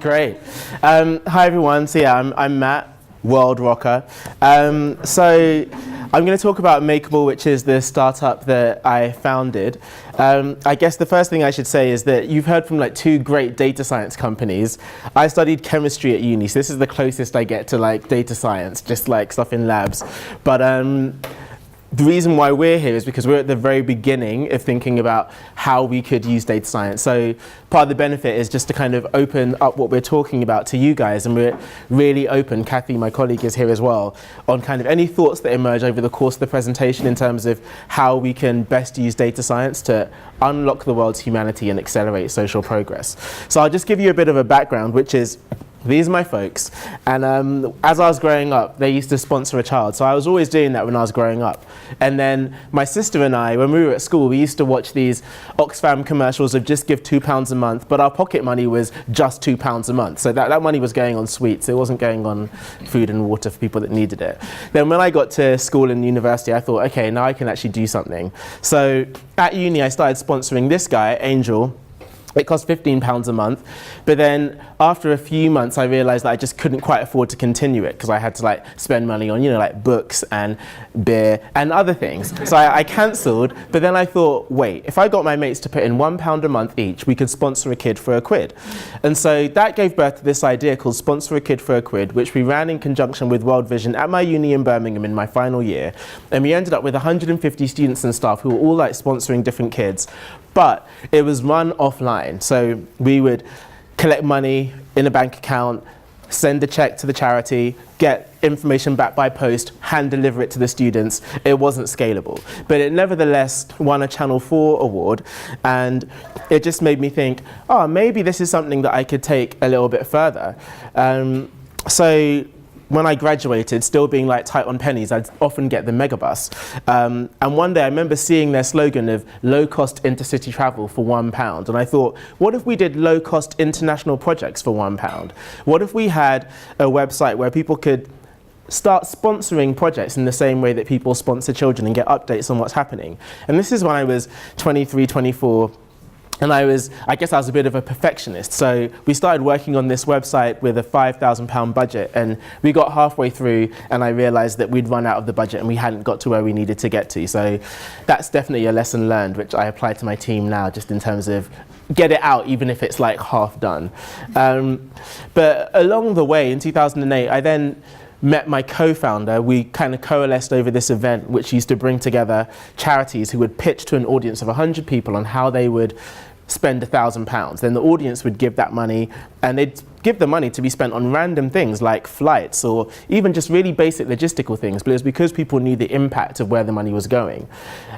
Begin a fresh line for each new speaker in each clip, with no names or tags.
Great. Hi everyone. So yeah, I'm Matt, world rocker. So I'm going to talk about Makerble, which is the startup that I founded. I guess the first thing I should say is that you've heard from like two great data science companies. I studied chemistry at uni, so this is the closest I get to like data science, just like stuff in labs. But the reason why we're here is because we're at the very beginning of thinking about how we could use data science. So part of the benefit is just to kind of open up what we're talking about to you guys, and we're really open, Kathy, my colleague, is here as well, on kind of any thoughts that emerge over the course of the presentation in terms of how we can best use data science to unlock the world's humanity and accelerate social progress. So I'll just give you a bit of a background, which is these are my folks, and as I was growing up, they used to sponsor a child, so I was always doing that when I was growing up. And then my sister and I, when we were at school, we used to watch these Oxfam commercials of just give £2 a month, but our pocket money was just £2 a month, so that money was going on sweets, it wasn't going on food and water for people that needed it. Then when I got to school and university, I thought, okay, now I can actually do something. So at uni, I started sponsoring this guy, Angel. It cost £15 a month, but then after a few months I realized that I just couldn't quite afford to continue it because I had to like spend money on, you know, like books and beer and other things. So I cancelled, but then I thought, wait, if I got my mates to put in £1 a month each, we could sponsor a kid for a quid. And so that gave birth to this idea called Sponsor a Kid for a Quid, which we ran in conjunction with World Vision at my uni in Birmingham in my final year. And we ended up with 150 students and staff who were all like sponsoring different kids. But it was run offline, so we would collect money in a bank account, send a check to the charity, get information back by post, hand deliver it to the students. It wasn't scalable, but it nevertheless won a Channel 4 award, and it just made me think, oh, maybe this is something that I could take a little bit further. So when I graduated, still being like tight on pennies, I'd often get the megabus. And one day I remember seeing their slogan of low-cost intercity travel for £1. And I thought, what if we did low-cost international projects for £1? What if we had a website where people could start sponsoring projects in the same way that people sponsor children and get updates on what's happening? And this is when I was 23, 24. And I guess I was a bit of a perfectionist. So we started working on this website with a £5,000 budget, and we got halfway through and I realized that we'd run out of the budget and we hadn't got to where we needed to get to. So that's definitely a lesson learned, which I apply to my team now, just in terms of get it out, even if it's like half done. But along the way, in 2008, I then met my co-founder. We kind of coalesced over this event, which used to bring together charities who would pitch to an audience of 100 people on how they would spend £1,000. Then the audience would give that money, and they'd give the money to be spent on random things like flights or even just really basic logistical things, but it was because people knew the impact of where the money was going.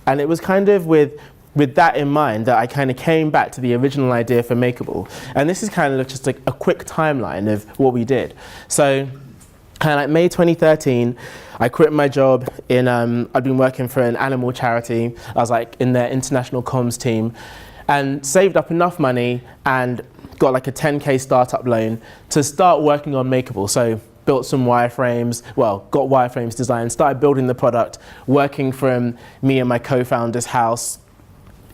And it was kind of with that in mind that I kind of came back to the original idea for Makerble. And this is kind of just like a quick timeline of what we did. So kind of like May 2013, I quit my job in, I'd been working for an animal charity. I was like in their international comms team, and saved up enough money and got like a 10K startup loan to start working on Makerble. So built some wireframes, well, got wireframes designed, started building the product, working from me and my co-founder's house,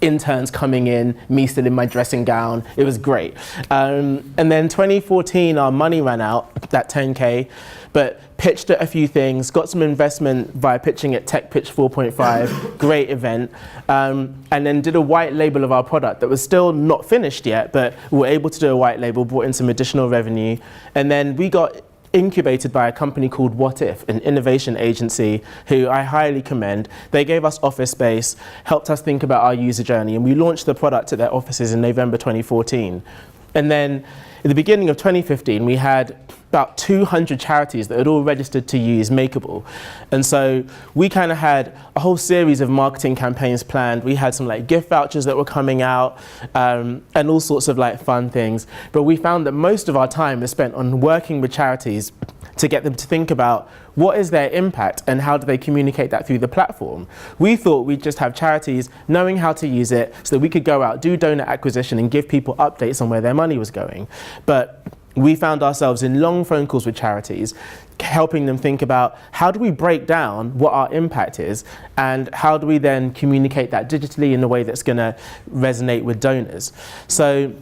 interns coming in, me still in my dressing gown. It was great. And then 2014, our money ran out, that 10K, but pitched at a few things, got some investment via pitching at Tech Pitch 4.5, great event, and then did a white label of our product that was still not finished yet, but we were able to do a white label, brought in some additional revenue, and then we got incubated by a company called What If, an innovation agency who I highly commend. They gave us office space, helped us think about our user journey, and we launched the product at their offices in November 2014. And then at the beginning of 2015, we had about 200 charities that had all registered to use Makerble. And so we kind of had a whole series of marketing campaigns planned. We had some like gift vouchers that were coming out, and all sorts of like fun things. But we found that most of our time was spent on working with charities to get them to think about what is their impact and how do they communicate that through the platform. We thought we'd just have charities knowing how to use it so that we could go out, do donor acquisition and give people updates on where their money was going. But we found ourselves in long phone calls with charities, helping them think about how do we break down what our impact is and how do we then communicate that digitally in a way that's going to resonate with donors. So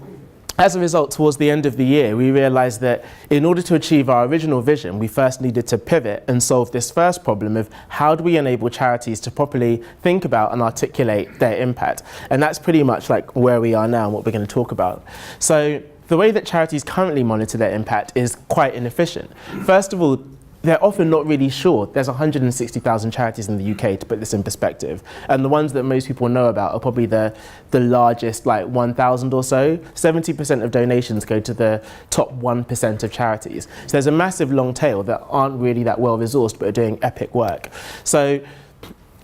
as a result, towards the end of the year, we realized that in order to achieve our original vision, we first needed to pivot and solve this first problem of how do we enable charities to properly think about and articulate their impact. And that's pretty much like where we are now and what we're going to talk about. So the way that charities currently monitor their impact is quite inefficient. First of all, they're often not really sure. There's 160,000 charities in the UK, to put this in perspective. And the ones that most people know about are probably the largest, like 1,000 or so. 70% of donations go to the top 1% of charities. So there's a massive long tail that aren't really that well resourced, but are doing epic work. So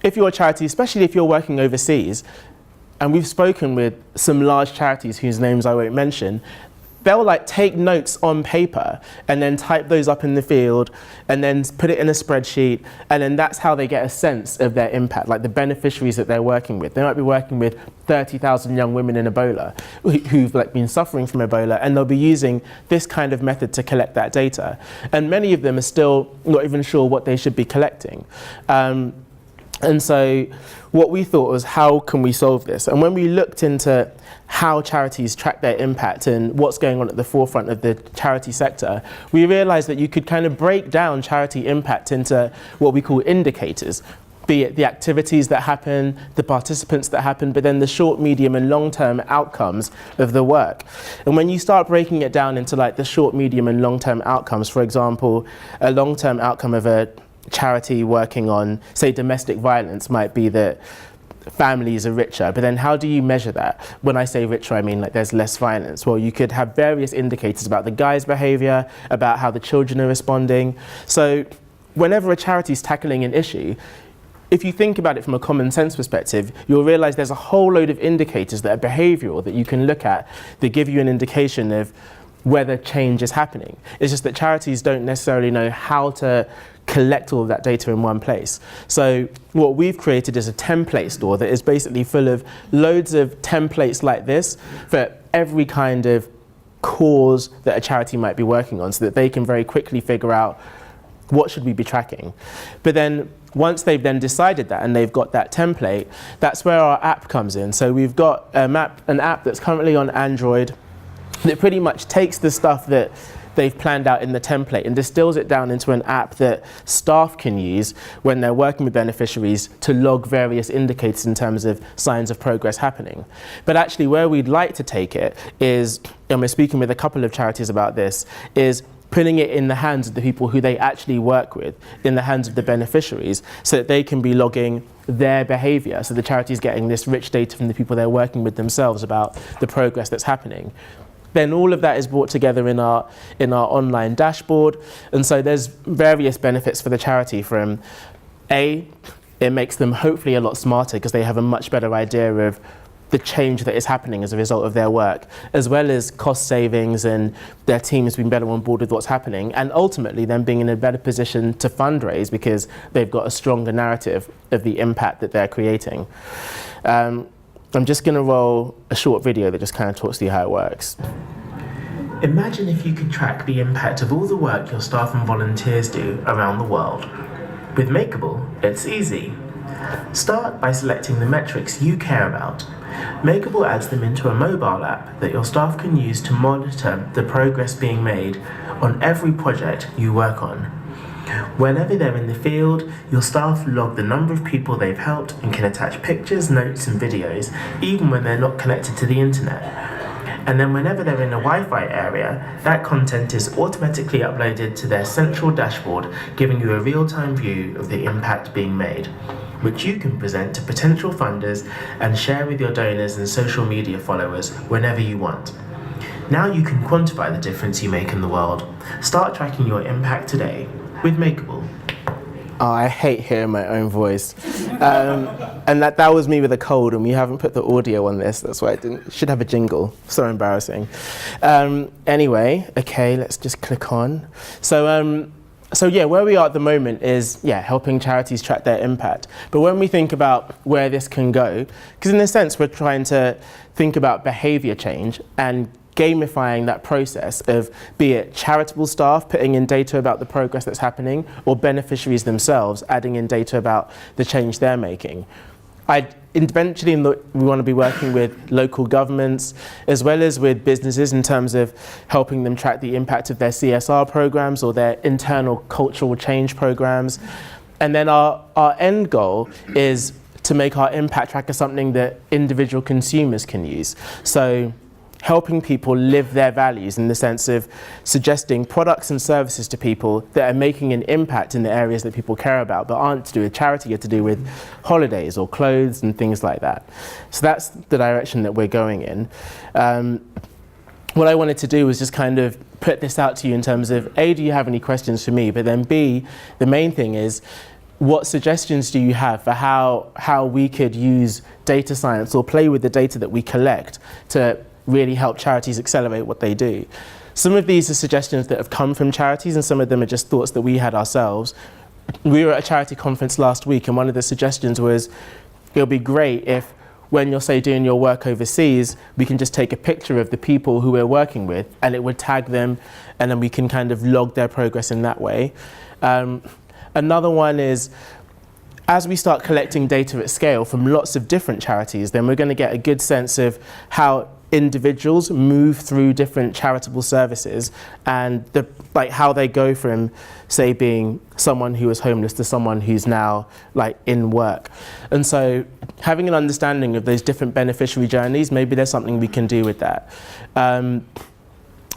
if you're a charity, especially if you're working overseas, and we've spoken with some large charities whose names I won't mention, they'll like take notes on paper and then type those up in the field and then put it in a spreadsheet, and then that's how they get a sense of their impact, like the beneficiaries that they're working with. They might be working with 30,000 young women in Ebola who've like been suffering from Ebola, and they'll be using this kind of method to collect that data. And many of them are still not even sure what they should be collecting. And so what we thought was, how can we solve this? And when we looked into how charities track their impact and what's going on at the forefront of the charity sector, we realized that you could kind of break down charity impact into what we call indicators, be it the activities that happen, the participants that happen, but then the short, medium, and long-term outcomes of the work. And when you start breaking it down into like the short, medium, and long-term outcomes, for example, a long-term outcome of a charity working on, say, domestic violence might be that families are richer, but then how do you measure that? When I say richer, I mean like there's less violence. Well, you could have various indicators about the guy's behavior, about how the children are responding. So whenever a charity is tackling an issue, if you think about it from a common sense perspective, you'll realize there's a whole load of indicators that are behavioral that you can look at that give you an indication of whether change is happening. It's just that charities don't necessarily know how to collect all of that data in one place. So what we've created is a template store that is basically full of loads of templates like this for every kind of cause that a charity might be working on, so that they can very quickly figure out what should we be tracking. But then once they've then decided that and they've got that template, that's where our app comes in. So we've got an app that's currently on Android that pretty much takes the stuff that they've planned out in the template and distills it down into an app that staff can use when they're working with beneficiaries to log various indicators in terms of signs of progress happening. But actually where we'd like to take it is, and we're speaking with a couple of charities about this, is putting it in the hands of the people who they actually work with, in the hands of the beneficiaries, so that they can be logging their behavior. So the charity's getting this rich data from the people they're working with themselves about the progress that's happening. Then all of that is brought together in our online dashboard. And so there's various benefits for the charity from A, it makes them hopefully a lot smarter because they have a much better idea of the change that is happening as a result of their work, as well as cost savings and their team has been better on board with what's happening, and ultimately them being in a better position to fundraise because they've got a stronger narrative of the impact that they're creating. I'm just going to roll a short video that just kind of talks to you how it works. Imagine if you could track the impact of all the work your staff and volunteers do around the world. With Makerble, it's easy. Start by selecting the metrics you care about. Makerble adds them into a mobile app that your staff can use to monitor the progress being made on every project you work on. Whenever they're in the field, your staff log the number of people they've helped and can attach pictures, notes and videos, even when they're not connected to the internet. And then whenever they're in a Wi-Fi area, that content is automatically uploaded to their central dashboard, giving you a real-time view of the impact being made, which you can present to potential funders and share with your donors and social media followers whenever you want. Now you can quantify the difference you make in the world. Start tracking your impact today with Makerble. Oh, I hate hearing my own voice. And that was me with a cold, and we haven't put the audio on this. That's why I didn't. Should have a jingle. So embarrassing. Anyway, okay, let's just click on. So yeah, where we are at the moment is, helping charities track their impact. But when we think about where this can go, because in a sense we're trying to think about behavior change and gamifying that process of, be it charitable staff putting in data about the progress that's happening, or beneficiaries themselves adding in data about the change they're making. I'd eventually we want to be working with local governments as well as with businesses in terms of helping them track the impact of their CSR programs or their internal cultural change programs. And then our end goal is to make our impact tracker something that individual consumers can use. So helping people live their values in the sense of suggesting products and services to people that are making an impact in the areas that people care about, but aren't to do with charity, or to do with holidays or clothes and things like that. So that's the direction that we're going in. What I wanted to do was just kind of put this out to you in terms of, A, do you have any questions for me? But then B, the main thing is, what suggestions do you have for how we could use data science or play with the data that we collect to really help charities accelerate what they do? Some of these are suggestions that have come from charities, and some of them are just thoughts that we had ourselves. We were at a charity conference last week, and one of the suggestions was, it would be great if, when you're, say, doing your work overseas, we can just take a picture of the people who we're working with, and it would tag them, and then we can kind of log their progress in that way. Another one is, as we start collecting data at scale from lots of different charities, then we're going to get a good sense of how individuals move through different charitable services, and how they go from, say, being someone who was homeless to someone who's now in work. And so having an understanding of those different beneficiary journeys, maybe there's something we can do with that.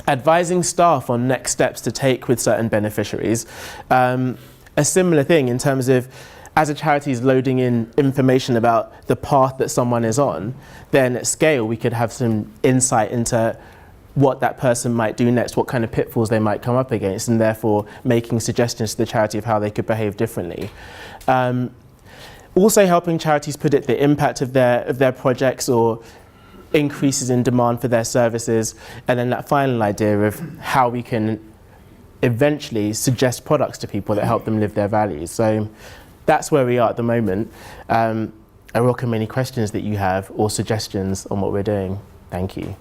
Advising staff on next steps to take with certain beneficiaries. A similar thing in terms of, as a charity is loading in information about the path that someone is on, then at scale we could have some insight into what that person might do next, what kind of pitfalls they might come up against, and therefore making suggestions to the charity of how they could behave differently. Also helping charities predict the impact of their projects or increases in demand for their services, and then that final idea of how we can eventually suggest products to people that help them live their values. So that's where we are at the moment. I welcome any questions that you have or suggestions on what we're doing. Thank you.